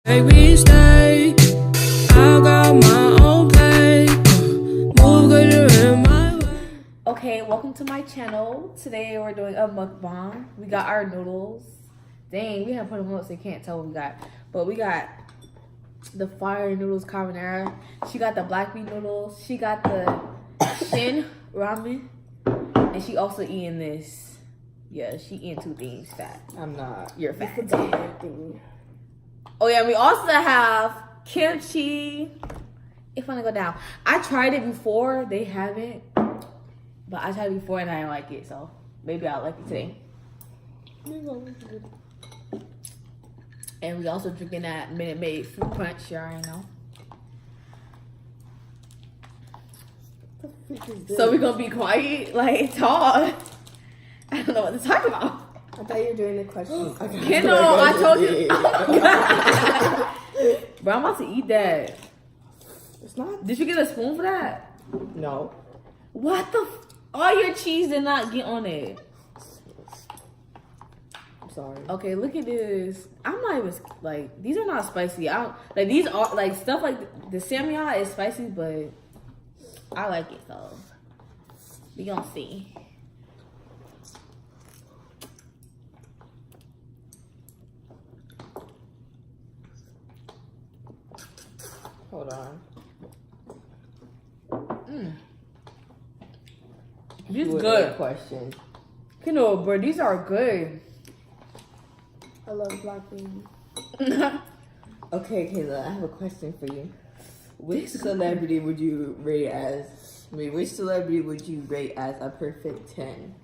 Baby, stay. I got my own play. Move good in my way. Okay, welcome to my channel. Today we're doing a mukbang. We got our noodles. Dang, we haven't put them up so you can't tell what we got. But we got the fire noodles carbonara. She got the black bean noodles. She got the shin ramen. And she also eating this. Yeah, she eating two things fat. I'm not. You're fat. Oh yeah, we also have kimchi. It's gonna go down. I tried it before. They haven't. But I tried it before and I didn't like it. So maybe I'll like it today. And we also drinking that Minute Maid fruit punch. You already know. So we're gonna be quiet, like talk. I don't know what to talk about. I thought you were doing the questions. Kendall, I told you. Oh Bro, I'm about to eat that. It's not. Did you get a spoon for that? No. What the? All your cheese did not get on it. I'm sorry. Okay, look at this. I'm not even like these are not spicy. I don't like these are like stuff like the samyang is spicy, but I like it though. We gonna see. Hold on. These good. Question. You know, bro, these are good. I love black beans. Okay, Kayla, I have a question for you. Which celebrity would you rate as? Which celebrity would you rate as a perfect 10?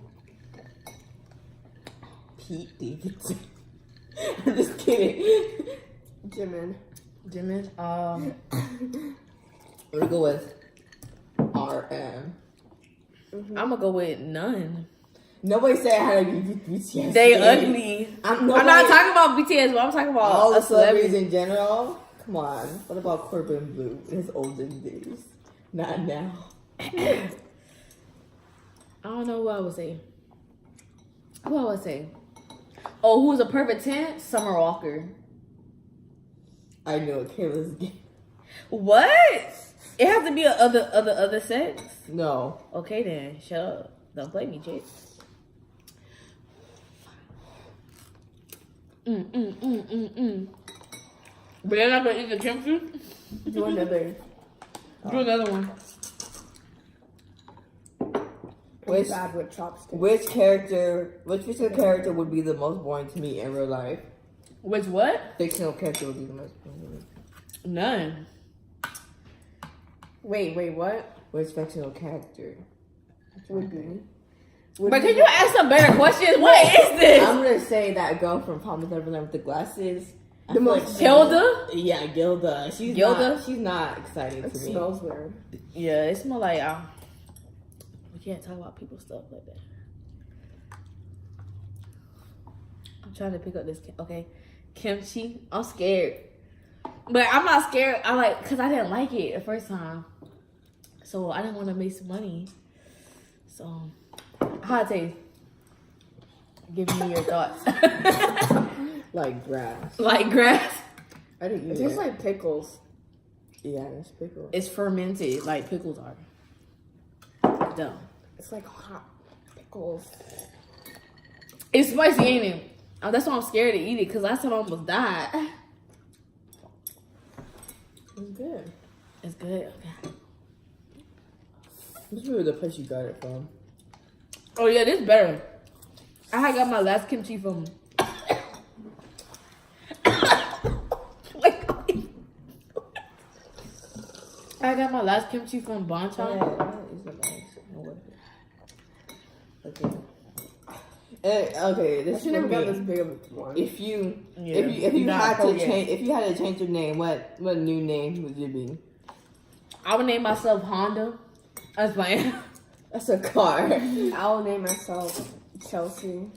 Pete Davidson. I'm just kidding. Jimin. I'm gonna go with RM. I'm gonna go with none. Nobody said I had to be BTS. They ugly. I'm not talking about BTS, but I'm talking about all the a celebrity. celebrities in general. Come on. What about Corbin Blue in his olden days? Not now. I don't know what I would say. What I would say? Oh, who's a perfect 10? Summer Walker. I know Kayla's gay. What? It has to be a other sex? No. Okay then, shut up. Don't play me, chick. But they're not gonna eat the kimchi? Do another. Do another one. Which bad with chopsticks. which fictional character would be the most boring to meet in real life? Which what? Fictional character would be the most boring. None. Wait, what? Which fictional character Would be. But can you ask some better questions? What is this? I'm gonna say that girl from Promised Neverland with the glasses. The most Gilda? Yeah, Gilda. She's not exciting It to me. smells weird. Yeah, it's more like we can't talk about people's stuff like that. I'm trying to pick up this. Okay, kimchi. I'm scared, but I'm not scared. Cause I didn't like it the first time, so I didn't want to waste money. So, how it taste? Give me your thoughts. Like grass. Like grass. I didn't It eat tastes it. like pickles. Yeah, it's pickles. It's fermented, like pickles are. Dumb. It's like hot pickles. It's spicy, ain't it? That's why I'm scared to eat it, because last time I almost died. It's good. It's good. Okay. This is the place you got it from. Oh yeah, this better. I had got my last kimchi from. I got my last kimchi from Bonchon. Okay. Okay, this I is should never for got me. this big of a one. If you Not had to Korean. change your name, what new name would you be? I would name myself Honda. That's fine. That's a car. I'll name myself Chelsea.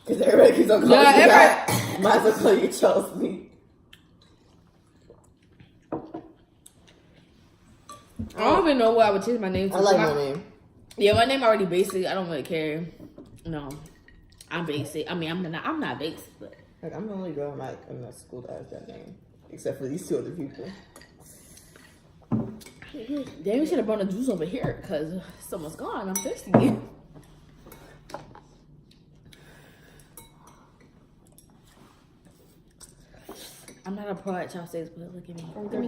Because everybody keeps on calling you that. Might as well call you Chelsea. I don't even know what I would change my name to. I like my name. Yeah, my name already basic. I don't really care. No, I'm basic. I mean, I'm not basic, but Like, I'm the only girl in my school that has that name. Except for these two other people. Damn, you should have brought the juice over here because someone's gone. I'm thirsty. I'm not a pro at chopsticks, but look at me. Let me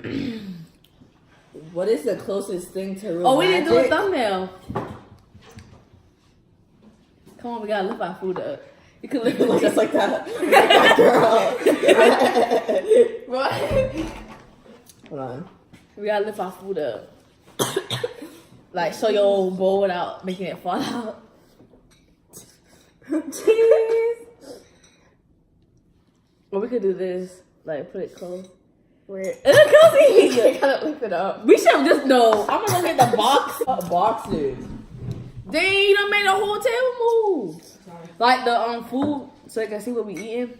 go. What is the closest thing to real Oh, we didn't do a magic? thumbnail. Come on, we gotta lift our food up. You can lift it Just like that. What? Hold on. We gotta lift our food up. Like, show your old bowl without making it fall out. Jeez. Or we could do this. Like, put it close. Wait. Cozy! You gotta lift it up. We should have just, no. I'm gonna go get the box. Boxes. Dang, you done made the whole table move. Like the food, so you can see what we eating.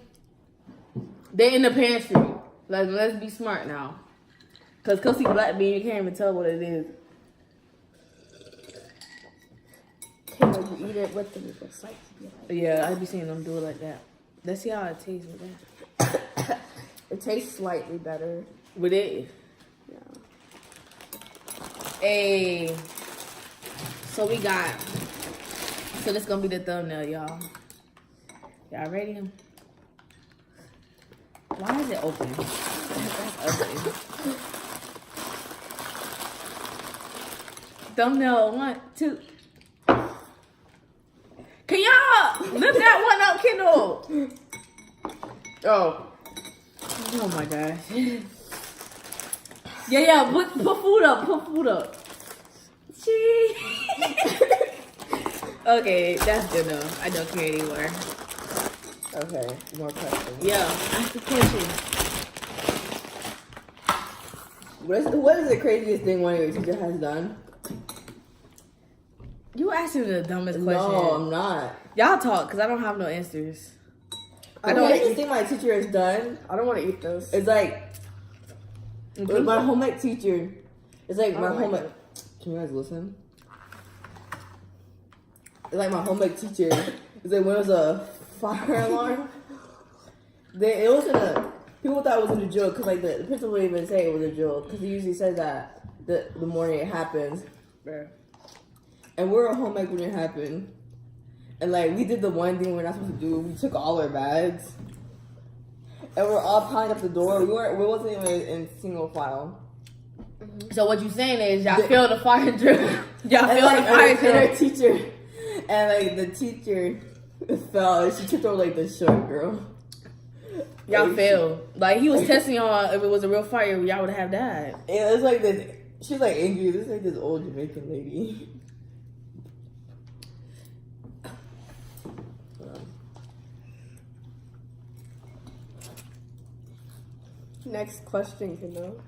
They in the pantry. Like, let's be smart now. Cause Cozy black bean, you can't even tell what it is. Okay, but you eat it with the slice. Yeah, I be seeing them do it like that. Let's see how it tastes with that. It tastes slightly better. With it. Yeah. Hey. So we got. So this gonna be the thumbnail, y'all. Y'all ready? Why is it open? That's ugly. Thumbnail 1, 2. Can y'all lift that one up, Kendall? Oh. Oh my gosh. Yeah, put food up, Gee. Okay, that's good enough. I don't care anymore. Okay, more questions. Yeah, ask the question. What is the craziest thing one of your teacher has done? You asking the dumbest question. No, I'm not. Y'all talk, because I don't have no answers. I don't think the thing my teacher has done. I don't want to eat this. It's like with my home ec teacher. It's like my home ec. Can you guys listen? It's like my home ec teacher. It's like when it was a fire alarm. It wasn't a. People thought it was a joke because like the principal didn't even say it was a joke because he usually says that the morning it happens. Yeah. And we're at home ec when it happened. And like we did the one thing we're not supposed to do. We took all our bags. And we're all piling up the door. We wasn't even in single file. So what you saying is y'all feel the fire drill. Y'all feel like, the fire and drill. our teacher, and like the teacher fell. And she tripped over like the short girl. Y'all Like, failed. Like he was testing y'all if it was a real fire, y'all would have died. It was like this. She's like angry. This is like this old Jamaican lady. Next question, Kendall.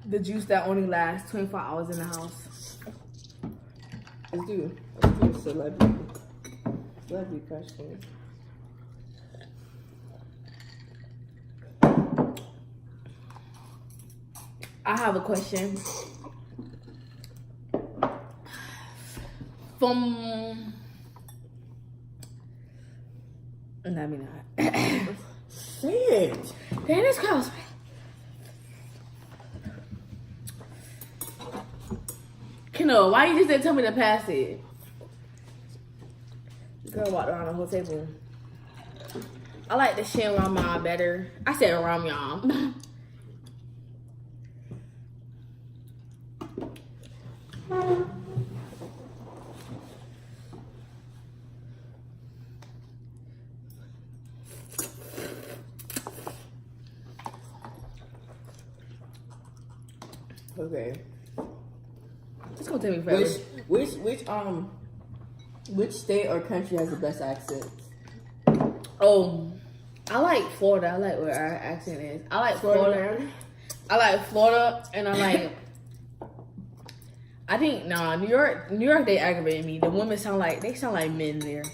The juice that only lasts 24 hours in the house. Let's do celebrity questions. I have a question. From let me not. Say it. Damn, this cows. Kendall, why you just didn't tell me to pass it? The girl walked around the whole table. I like the Shin Ramyun better. I said Ramyun. Okay. It's gonna take me forever. Which state or country has the best accent? Oh, I like Florida. I like where our accent is. I like Florida. I like Florida, and I like. I think New York. They aggravated me. The women sound like men there.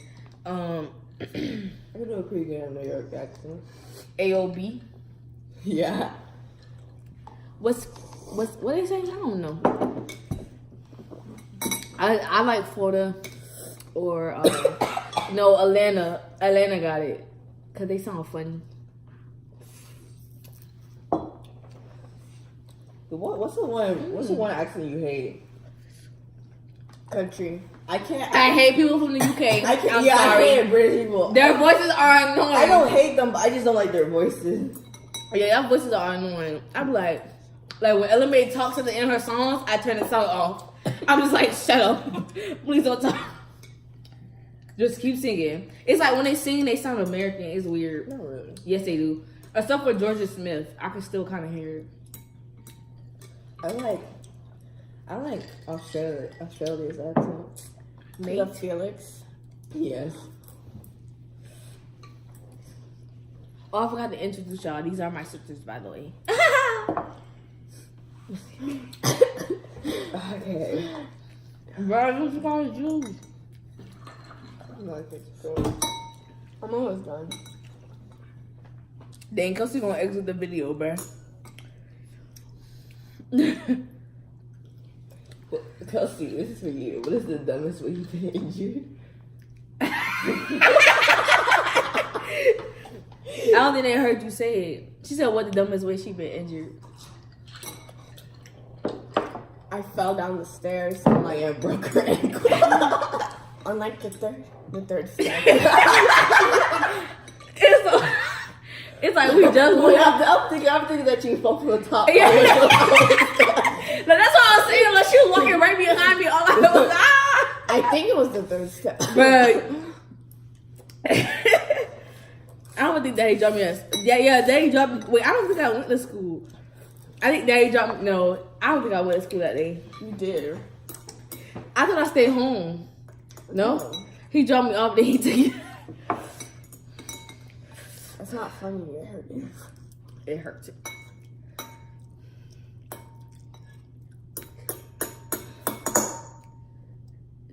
I can do a pretty good New York accent. AOB. Yeah. What's what they saying? I don't know. I like Florida or no, Atlanta. Atlanta got it because they sound funny. What's the one accent you hate? Country. I can't. I hate people from the UK. I can't. I'm Yeah, sorry. I hate British people. Their voices are annoying. I don't hate them, but I just don't like their voices. Yeah, their voices are annoying. I'm like when Ella May talks at the end of her songs, I turn the song off. I'm just like, shut up. Please don't talk. Just keep singing. It's like when they sing, they sound American. It's weird. Not really. Yes, they do. Except for Georgia Smith. I can still kind of hear it. I like Australia's accent. You love Felix. Yes. Oh, I forgot to introduce y'all. These are my sisters, by the way. Okay. Bro, what you guys do? I'm almost done. Dang, Kelsey gonna exit the video, bro. Kelsey, this is for you. What is the dumbest way you've been injured? I don't think they heard you say it. She said, what the dumbest way she been injured? I fell down the stairs and I am broke her ankle. on like the third step. It's like we just Wait, I'm thinking that you fell from the top. Yeah. Like, that's what I was saying. Like, she was walking right behind me. All I was ah! I think it was the third step. But I don't think Daddy dropped me. Yeah, Daddy dropped me. Wait, I don't think I went to school. I think Daddy dropped me. No, I don't think I went to school that day. You did. I thought I stayed home. No? He dropped me off, then he took it. That's not funny. It hurt me. It hurts.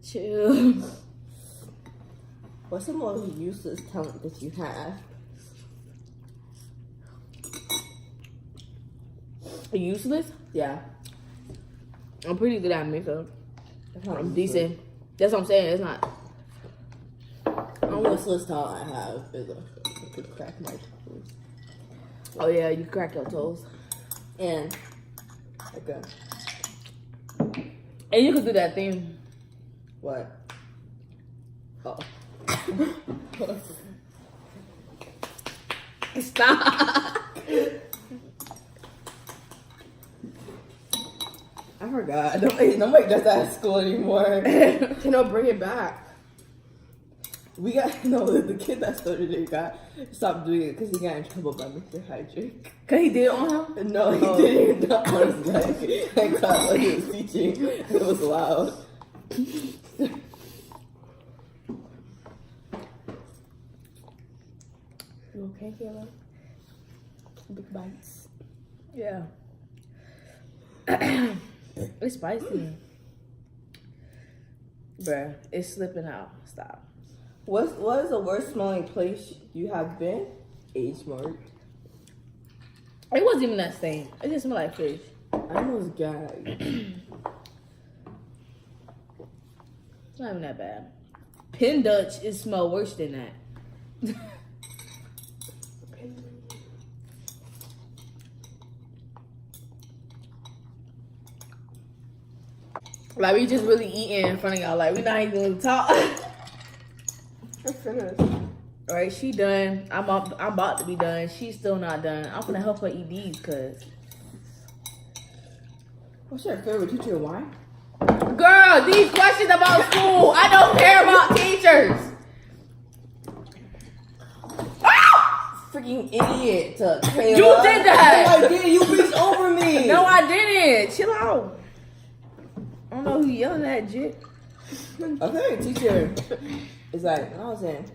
Chill. What's the most useless talent that you have? Useless? Yeah. I'm pretty good at makeup. That's not I'm useless. decent. That's what I'm saying. It's not. The useless talent I have is I could crack my toes. Oh yeah, you crack your toes. And okay. And you could do that thing. What? Oh. Stop. I forgot. Nobody does that at school anymore. Can I bring it back? We got the kid that started it got stopped doing it because he got in trouble by Mr. Hydrick. Cause he did it on him? No, he didn't. Not on his leg. Thank God when he was teaching. It was loud. You okay, Kayla? Big bites. Yeah. It's spicy. Bruh, it's slipping out. Stop. What is the worst smelling place you have been? Age mark. It wasn't even that stain. It just smelled like fish. I almost gagged. It's not even that bad. Pin Dutch, it smell worse than that. Like, we just really eating in front of y'all. Like, we not even gonna talk. I'm finished. Alright, she done. I'm about to be done. She's still not done. I'm gonna help her eat these, cause What's your favorite teacher? Why? girl, these questions about school. I don't care about teachers. Freaking idiot, Kayla. You did that. No, I did. You reached over me. No, I didn't. Chill out. I don't know who yelling at, Jit. My favorite teacher is like, I was saying,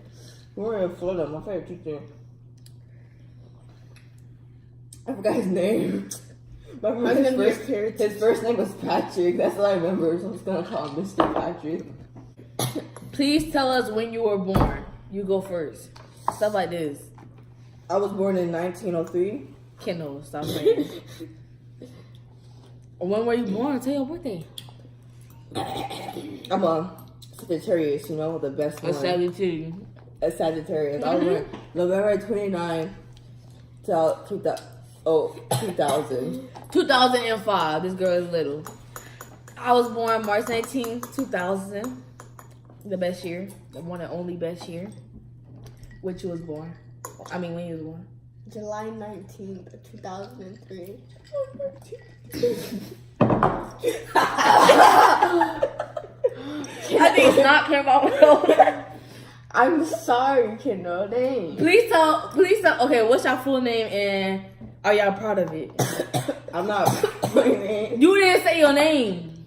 we were in Florida. My favorite teacher, I forgot his name. His first name was Patrick. That's all I remember. So I'm just gonna call him Mr. Patrick. Please tell us when you were born. You go first. Stuff like this. I was born in 1903. Kendall, stop playing. When were you born? Tell your birthday. I'm a Sagittarius, you know, the best A one. Sagittarius. A Sagittarius. I was born November 29, 2000. 2005. This girl is little. I was born March 19, 2000. The best year. The one and only best year. Which you was born. I mean, when you was born. July 19th, 2003. I think it's not care about what. I'm sorry, Kendall. Dang. Please tell. Okay, what's your full name and are y'all proud of it? I'm not my name. You didn't say your name.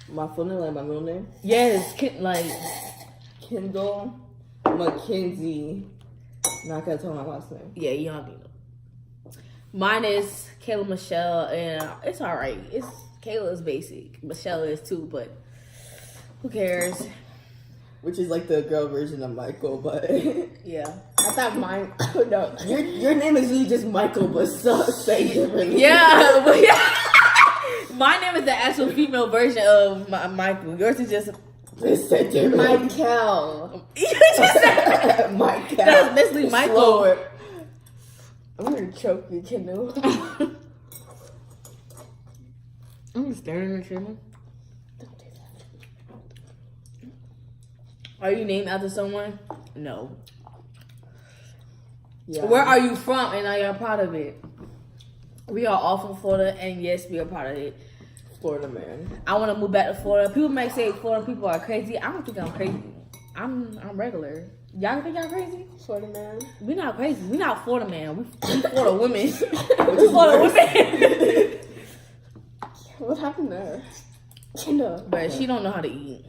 My full name, like my middle name? Yes, like Kendall Mackenzie. Not gonna tell my last name. yeah, you don't need it. Mine is Kayla Michelle, and it's alright. It's Kayla's basic. Michelle is too, but who cares? Which is like the girl version of Michael, but Yeah. I thought mine. No. your name is really just Michael, but say differently. Yeah, but yeah. My name is the actual female version of Michael. Yours is just Just say differently. Michael. you just said Michael. that's basically Michael. Slower. I'm gonna choke you, Kendall. I'm staring at you. Don't do that. Are you named after someone? No. Yeah. Where are you from and are you proud of it? We are all from Florida and yes, we are proud of it. Florida man? I want to move back to Florida. People might say Florida people are crazy. I don't think I'm crazy. I'm regular. Y'all think I'm crazy? Florida man. We not crazy. We not Florida man. We Florida women. We Florida women. What happened there? Kendall. But she don't know how to eat.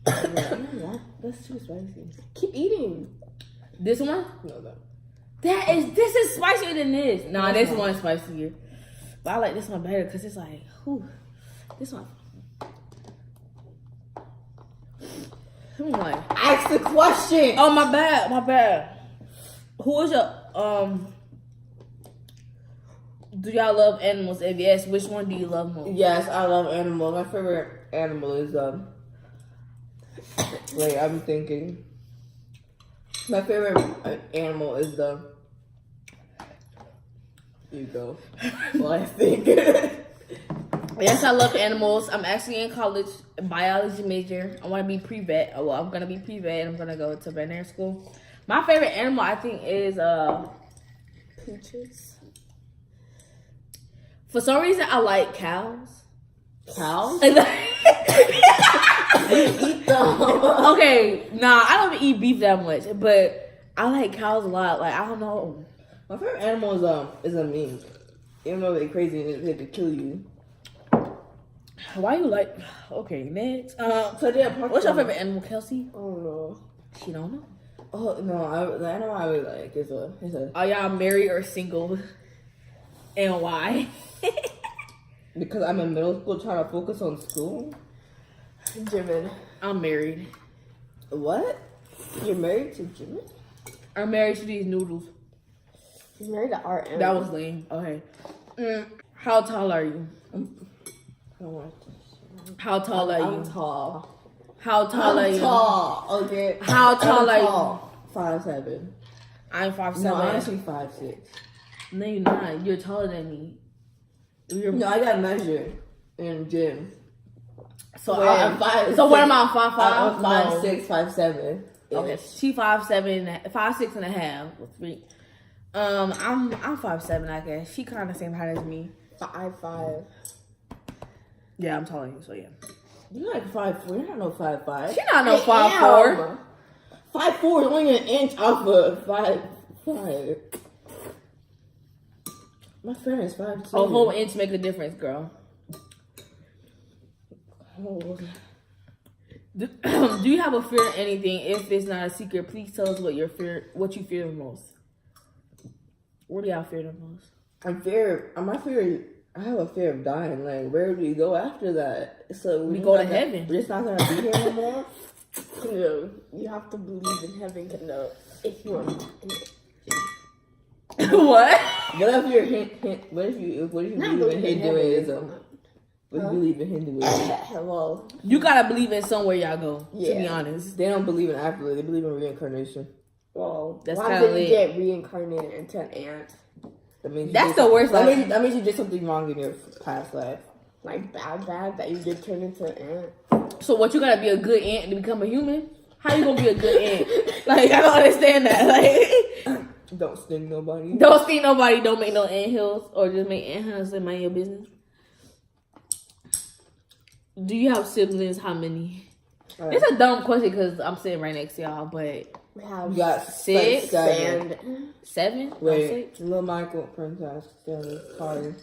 Yeah. That's too spicy. Keep eating. This one? No, that. This is spicier than this. Nah, this one's spicier. But I like this one better because it's like, whew. This one. I'm like, Ask the question. oh my bad. Who is your do y'all love animals? If yes, which one do you love most? Yes, I love animals. My favorite animal is wait, I'm thinking. My favorite animal is you go. Well, I think. Yes, I love animals. I'm actually in college, biology major. I want to be pre-vet. Well, I'm gonna be pre-vet. I'm gonna go to veterinary school. My favorite animal, I think, is Peaches. for some reason I like cows. Cows? Okay, Eat them. nah, I don't eat beef that much, but I like cows a lot. Like I don't know. My favorite animal is a mink. Even though they're crazy and they could kill you. Why you like? Okay, next. So What's your favorite animal, Kelsey? Oh no. She don't know. Oh no, the animal I really like is a Are y'all married or single? And why? because I'm in middle school trying to focus on school. Jimin. I'm married. What? You're married to Jimmy? I'm married to these noodles. She's married to our animal. That was lame. Okay. How tall are you? I don't want to. How tall are I'm you? tall. How tall are I'm you? tall. Okay. How tall are you? 5'7". I'm 5'7". No, I'm actually 5'6". No, you're not. You're taller than me. No, I got measured in gym. So I'm 5'6". So what am I? 5'5"? I'm 5'6", 5'7". Okay, she 5'7", 5'6" and a half. I'm 5'7", I guess. She kind of same height as me. 5'5". Yeah, I'm taller than you, so yeah. You're like 5'4". You're not no 5'5". She not no 5'4". 5'4" is only an inch off of 5'5". My friend is 5'2". A whole inch make a difference, girl. Oh. Do you have a fear of anything? If it's not a secret, please tell us what you fear the most. What do y'all fear the most? I have a fear of dying. Like, where do we go after that? So We go to heaven. We're just not gonna be here no more. No, you have to believe in heaven to know if you are. What? What if you're what if you Not believe in believe in Hinduism? But you believe in Hinduism. Well, You gotta believe in somewhere y'all go. To be Yeah. honest, They don't believe in afterlife. They believe in reincarnation. well, That's why kinda did you lit. get reincarnated into an ant? That means you That's did the some- worst That life. means you did something wrong in your past life. Like bad that you did turn into an ant. so what? You gotta be a good ant to become a human? How you gonna be a good ant? Like I don't understand that. Like Don't sting nobody. don't see nobody. Don't make no ant hills or just make ant hills and mind your business. Do you have siblings? How many? It's a dumb question because I'm sitting right next to y'all, but We have You got Six seven. and 7? No, Wait, 6? Little Michael, Princess, Stanley, Carter,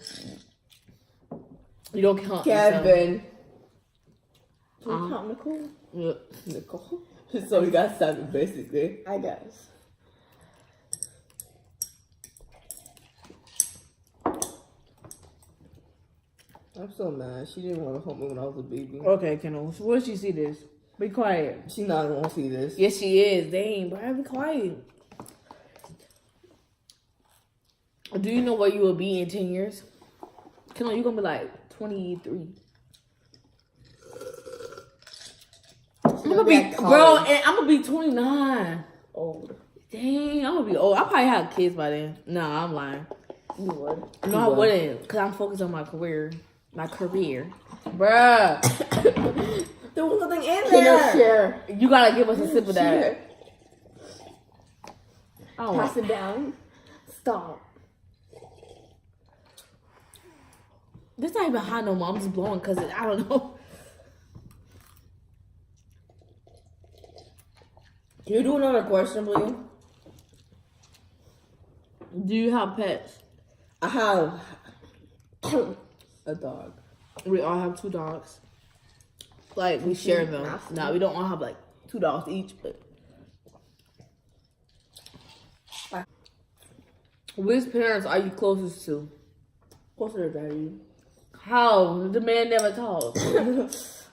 You don't count yourself. Kevin, do you count Nicole? Yeah. Nicole. So we got 7 basically. I guess. I'm so mad. She didn't want to help me when I was a baby. Okay, Kendall. So where did she see this? Be quiet. She not gonna see this. Yes, she is. Dang, bro, be quiet. Do you know where you will be in 10 years? Kendall, you gonna be like 23. I'm gonna be, at bro, college. and I'm gonna be 29. Old. Dang, I'm gonna be old. I probably have kids by then. Nah, I'm lying. You would. No, I would. wouldn't, cause I'm focused on my career. Bruh. There was nothing in You know, share. You gotta give us a sip of that. I don't Pass want. it down. Stop. This not even hot no more. I'm just blowing cause I don't know. Can you do another question, please? Do you have pets? I have a dog. We all have 2 dogs. Like we share them. Nasty. Nah, we don't all have like 2 dogs each, but. Which parents are you closest to? Closer to daddy. How? The man never talks.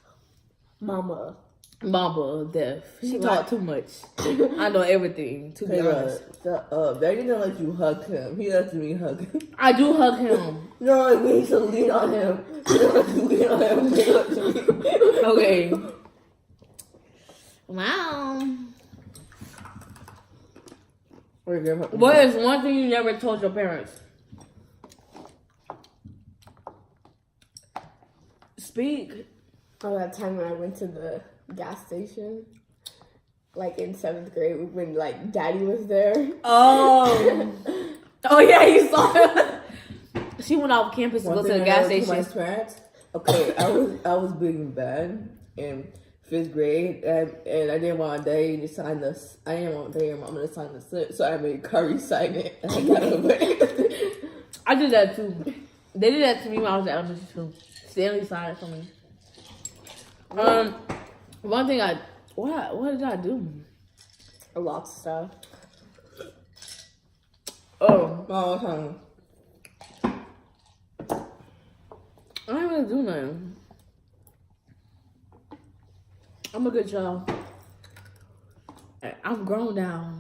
Mama. Mama deaf. She Right. talk too much. I know everything. To be Hey, honest. shut up. Daddy didn't let you hug him. He lets me hug him. I do hug him. No, like we need to lean on him. He didn't let you lean on him. He let me. Okay. Wow. Wait, grandma. What is one thing you never told your parents? Speak. Oh, that time when I went to the gas station, like in 7th grade, when like Daddy was there. Oh. Oh yeah, you saw her. She went off campus to One go to thing the I gas never told my station. parents. Okay, I was big and bad in 5th grade, and I didn't want Daddy to sign this. I didn't want Daddy and Mama to sign the slip, so I made Curry sign it, and I got away. I did that too. They did that to me when I was in elementary school. Stanley signed it for me. One thing what did I do? A lot of stuff. Oh, All the time. I didn't really do nothing. I'm a good child. I'm grown now.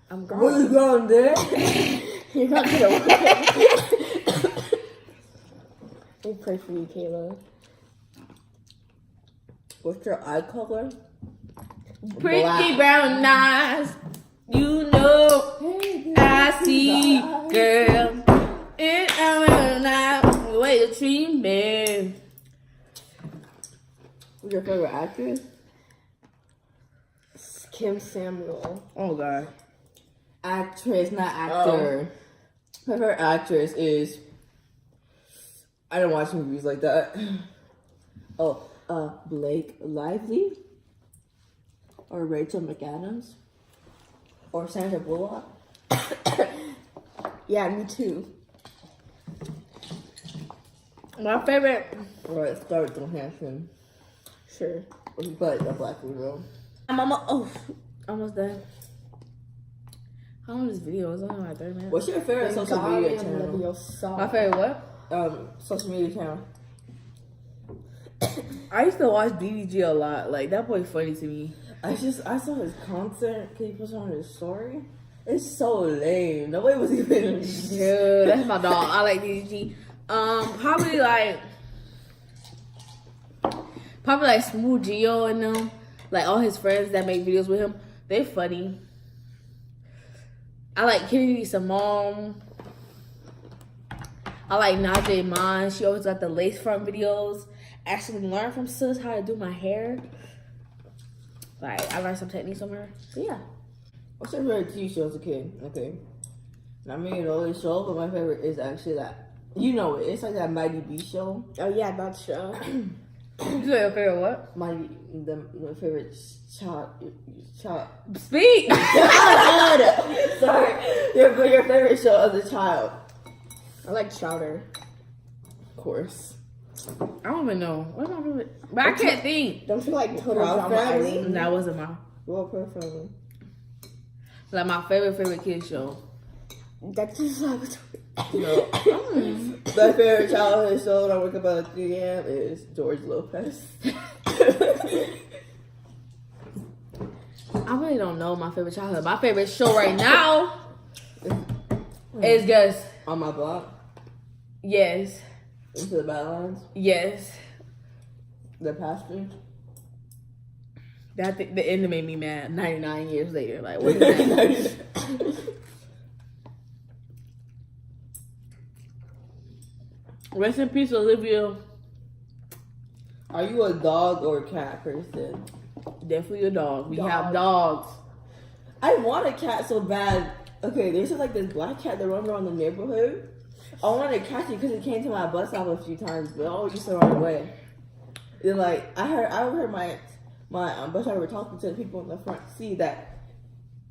I'm grown. What you going there? You're not gonna win. We pray for you, Kayla. What's your eye color? Pretty Black. brown eyes. You know I see, girl. And I'm not the way you treat me. What's your favorite actress? Kim Samuel. Oh God. Actress, not actor. My favorite actress is. I don't watch movies like that. Oh, Blake Lively, or Rachel McAdams, or Sandra Bullock. Yeah, me too. My favorite. Or Scarlett Johansson. Sure. Or he played the Black Widow. Almost done. How long is this video? It's only like 30 minutes. What's your favorite Thank social God media we have another channel? video song. My favorite what? Social media channel. I used to watch DDG a lot. Like that boy funny to me. I saw his concert. Can you put on his story? It's so lame. Nobody was even. Dude, that's my dog. I like DDG. Probably like Probably like Smooth Geo and them. Like all his friends that make videos with him. They funny. I like Kennedy Simone. I like Najee Mon. She always got the lace front videos. Actually learned from sis how to do my hair. Like, I learned some techniques from her. So, yeah. What's your favorite TV show as a kid? Okay. I mean, you know this show, but my favorite is actually that. You know it. It's like that Mighty Beast show. Oh yeah, that show. You say your favorite what? My favorite child. Speak! Sorry. Your favorite show as a child. I like Chowder. Of course. I don't even know. What's my favorite? But I can't think. Don't you like Total Proud Drama Family? Island? That wasn't my. Well, perfect. Like, my favorite kid show. Dexter's Laboratory. No. My favorite childhood show that I wake up at 3 a.m. is George Lopez. I really don't know my favorite childhood. My favorite show right now is just On My Block. yes. Into the Badlands. Yes. The Pastor. That the end made me mad 99 years later. Like, what is that? Rest in peace, Olivia. Are you a dog or a cat person? Definitely a dog. We Dog. have dogs. I want a cat so bad. Okay, there's just like this black cat that runs around the neighborhood. I wanted to catch it because it came to my bus stop a few times, but I always used to run away. Then like I heard my bus driver talking to the people in the front seat that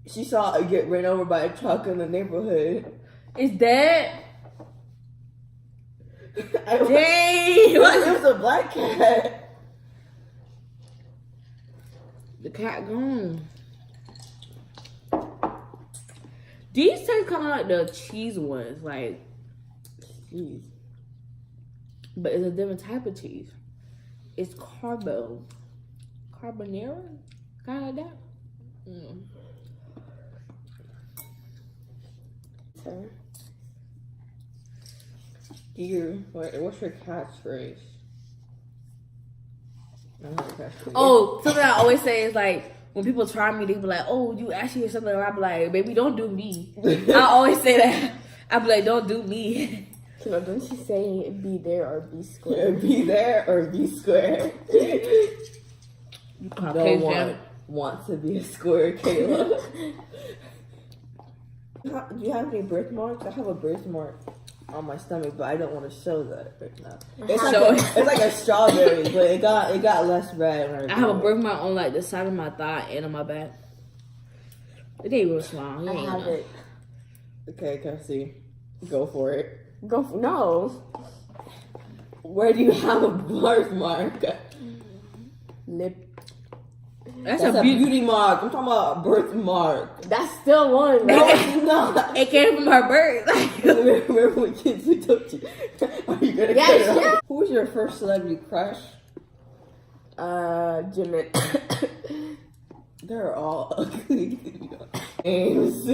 she saw it get ran over by a truck in the neighborhood. Is that? Dang! Dang! It was a black cat. The cat gone. These taste kind of like the cheese ones, like, Jeez. but it's a different type of cheese. It's carbonara, kind of like that. So, What's your catchphrase? I don't have a catchphrase. Oh, something I always say is like, when people try me, they be like, "Oh, you actually hear something?" I be like, "Baby, don't do me." I always say that. I be like, "Don't do me." you know, don't you say be there or be square? Be there or be square. You Don't Caucasian. want to be a square, Kayla. Do you have any birthmarks? I have a birthmark on my stomach, but I don't want to show that right now. It's like a strawberry, but it got less red. When I have a birthmark on like the side of my thigh and on my back. It ain't real small. I have it. Okay, can I see? Go for it. No. Where do you have a birthmark? Lip. That's That's a a beauty. beauty mark. I'm talking about a birthmark. That's still one. No, No. it's not. It came from her birth. Remember when kids we took you? Are you gonna Yes, cut it off? yes. Who was your first celebrity crush? Jimmy. They're all ugly names.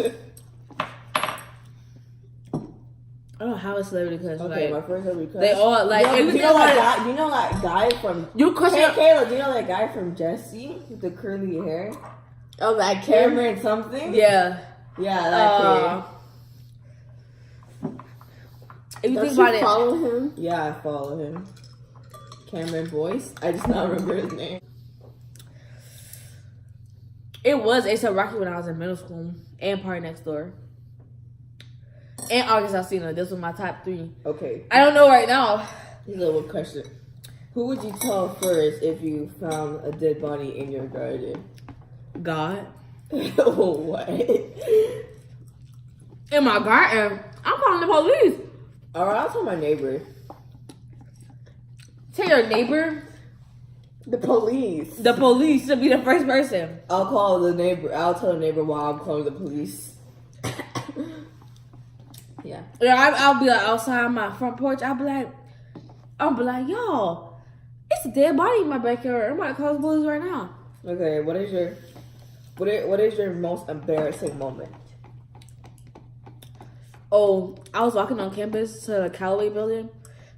I don't have a celebrity crush. Okay, my Like, first celebrity crush. they all like. Do if you know that guy? Do you know that guy from? You question? Hey, Kayla, do you know that guy from Jesse with the curly hair? Oh, that camera. Cameron something? Yeah. Yeah, that kid. If you Don't think you about it, follow him? Yeah, I follow him. Cameron Boyce. I just not remember his name. it was A$AP Rocky when I was in middle school, and Party Next Door, and August Alsina. This was my top 3. Okay. I don't know right now. Here's a little question. Who would you tell first if you found a dead body in your garden? God. What? In my garden, I'm calling the police. Alright, I'll tell my neighbor. Tell your neighbor. The police. The police should be the first person. I'll call the neighbor. I'll tell the neighbor while I'm calling the police. Yeah. Yeah, I'll be like outside my front porch. I'll be like, y'all, it's a dead body in my backyard. I'm about to call the police right now. Okay. What is your most embarrassing moment? Oh, I was walking on campus to the Callaway building.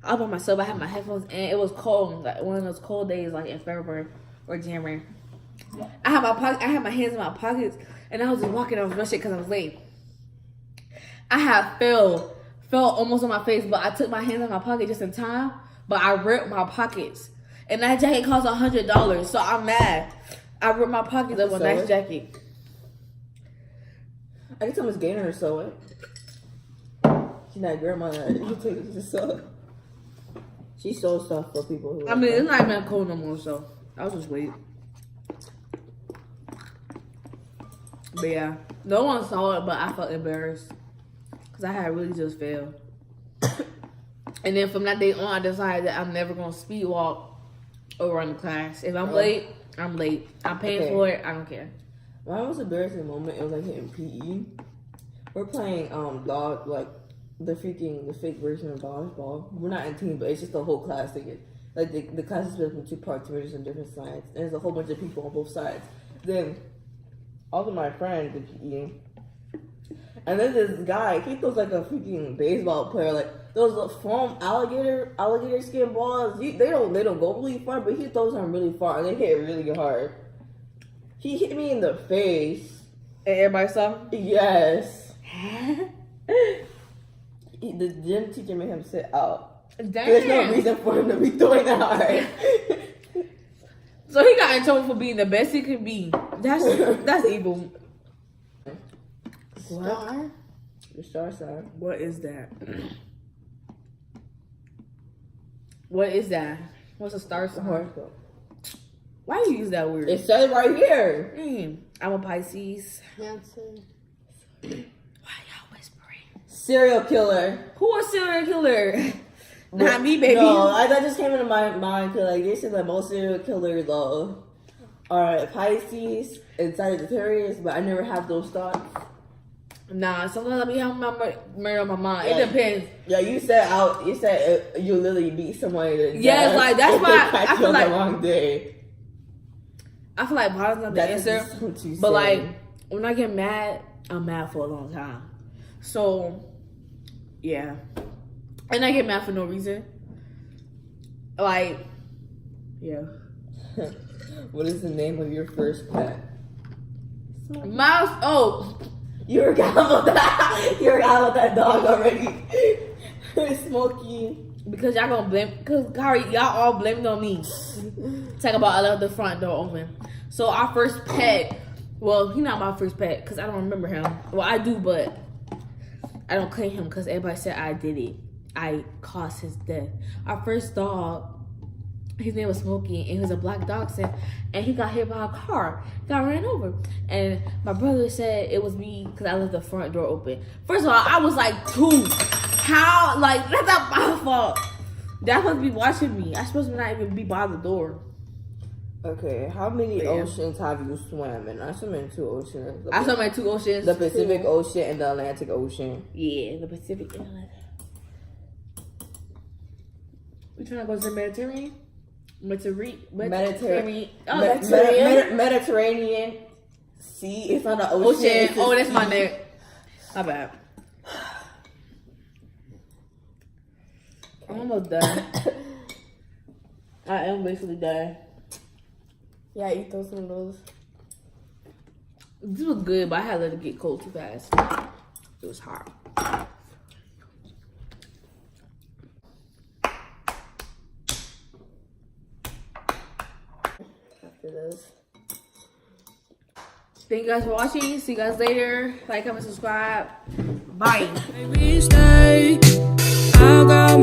I was by myself. I had my headphones in. It was cold, like one of those cold days, like in February or January. I had my hands in my pockets, and I was just walking. I was rushing because I was late. I had fell almost on my face, but I took my hands in my pocket just in time. But I ripped my pockets, and that jacket cost $100. So I'm mad. I ripped my pockets up with a nice jacket. I guess someone's getting her sew it. She's not grandma that you take it to sew. She sews stuff for people who. I mean, it's not even cold no more, so I'll just wait. But yeah, no one saw it, but I felt embarrassed because I had really just failed. And then from that day on, I decided that I'm never gonna speed walk or run the class. If I'm late, I'm late. I'm paying for it. I don't care. My most embarrassing moment, it was like in PE. We're playing dog, like the fake version of dodgeball. We're not in team, but it's just the whole class thing. Like the class is split into 2 parts, we're just on different sides, and there's a whole bunch of people on both sides. Then all of my friends in PE, and then this guy, he throws like a freaking baseball player, like those foam alligator skin balls. They don't go really far, but he throws them really far, and they hit really hard. He hit me in the face. And everybody saw? Yes. The gym teacher made him sit out. Damn. There's no reason for him to be throwing that hard. So he got in trouble for being the best he could be. That's evil. Star? The star sign. What is that? What is that? What's a star sign? Horoscope. Why do you use that word? It says right here. I'm a Pisces. Cancer. Why y'all whispering? Serial killer. Who a serial killer? Not me, baby. No, that just came into my mind because like this is the most serial killers though are Pisces and Sagittarius, but I never have those thoughts. Nah, sometimes I be having my murder on my mind. It depends. Yeah, you said you literally beat somebody to death. Yes, like that's why I feel like the wrong day. I feel like violence not the answer. But like when I get mad, I'm mad for a long time. So yeah. And I get mad for no reason. Like, yeah. What is the name of your first pet? Mouse. Oh, You forgot about that. You forgot about that dog already. Smokey. because y'all gonna blame. Because Kari, y'all all blamed on me. Talk about I left the front door open. So our first pet. Well, he's not my first pet because I don't remember him. Well, I do, but I don't claim him because everybody said I did it. I caused his death. Our first dog, his name was Smokey, and he was a black dachshund, and he got hit by a car, got ran over. And my brother said it was me because I left the front door open. First of all, I was like 2. How? Like, that's not my fault. That's supposed to be watching me. I'm supposed to not even be by the door. Okay, how many oceans have you swam in? I swam in 2 oceans. I swam in 2 oceans. The Pacific Ocean and the Atlantic Ocean. Yeah, the Pacific and Atlantic. We trying to go to the Mediterranean? Mediterranean. Oh, Mediterranean Sea. It's not an ocean. Ocean. Oh, that's my neck. My bad. I'm almost done. I am basically done. Yeah, eat those noodles. This was good, but I had to let it get cold too fast. It was hot. After this. Thank you guys for watching. See you guys later. Like, comment, subscribe. Bye. Baby, stay. I got